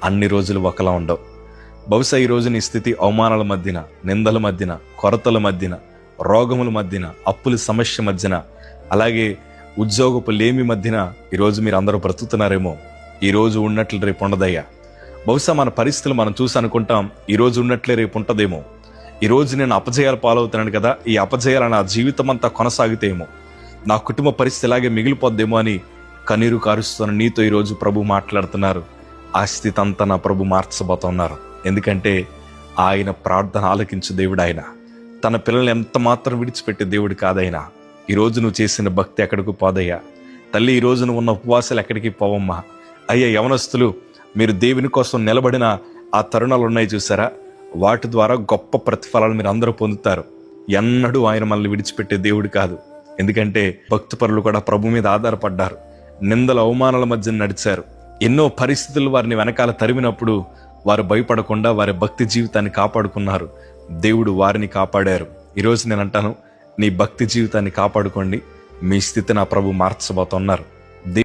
అన్ని రోజులు ఒకలా ఉండవు. బహుశా ఈరోజు నీ స్థితి అవమానాల మధ్యన, నిందల మధ్యన, కొరతల మధ్యన, రోగముల మధ్యన, అప్పుల సమస్య మధ్యన, అలాగే ఉద్యోగపు లేమి మధ్యన ఈరోజు మీరు అందరూ బ్రతుకుతున్నారేమో. ఈరోజు ఉన్నట్లు రేపు ఉండదయ్యా. బహుశా మన పరిస్థితులు మనం చూసి అనుకుంటాం, ఈరోజు ఉన్నట్లే రేపు ఉంటుందేమో. ఈరోజు నేను అపజయాలు పాలవుతున్నాను కదా, ఈ అపజయాలు నా జీవితం అంతా కొనసాగితేమో, నా కుటుంబ పరిస్థితి ఇలాగే మిగిలిపోద్దేమో అని కన్నీరు కారుస్తున్న నీతో ఈరోజు ప్రభు మాట్లాడుతున్నారు. ఆ స్థితి అంతా నా ప్రభు మార్చబోతున్నారు. ఎందుకంటే ఆయన ప్రార్థన ఆలకించు దేవుడు. ఆయన తన పిల్లల్ని ఎంత మాత్రం విడిచిపెట్టే దేవుడు కాదైనా. ఈరోజు నువ్వు చేసిన భక్తి ఎక్కడికి పోదయ్యా. తల్లి, ఈరోజు నువ్వు ఉన్న ఉపవాసాలు ఎక్కడికి పోవమ్మా. అయ్యా యవనస్తులు, మీరు దేవుని కోసం నిలబడిన ఆ తరుణాలు ఉన్నాయి చూసారా, వాటి ద్వారా గొప్ప ప్రతిఫలాలు మీరు అందరూ పొందుతారు. ఎన్నడూ ఆయన మనల్ని విడిచిపెట్టే దేవుడు కాదు. ఎందుకంటే భక్తిపరులు కూడా ప్రభు మీద ఆధారపడ్డారు. నిందల అవమానాల మధ్య నడిచారు. ఎన్నో పరిస్థితులు వారిని వెనకాల తరిమినప్పుడు వారు భయపడకుండా వారి భక్తి జీవితాన్ని కాపాడుకున్నారు. దేవుడు వారిని కాపాడారు. ఈరోజు నేను అంటాను, నీ భక్తి జీవితాన్ని కాపాడుకోండి. మీ స్థితి నా ప్రభు మార్చబోతున్నారు.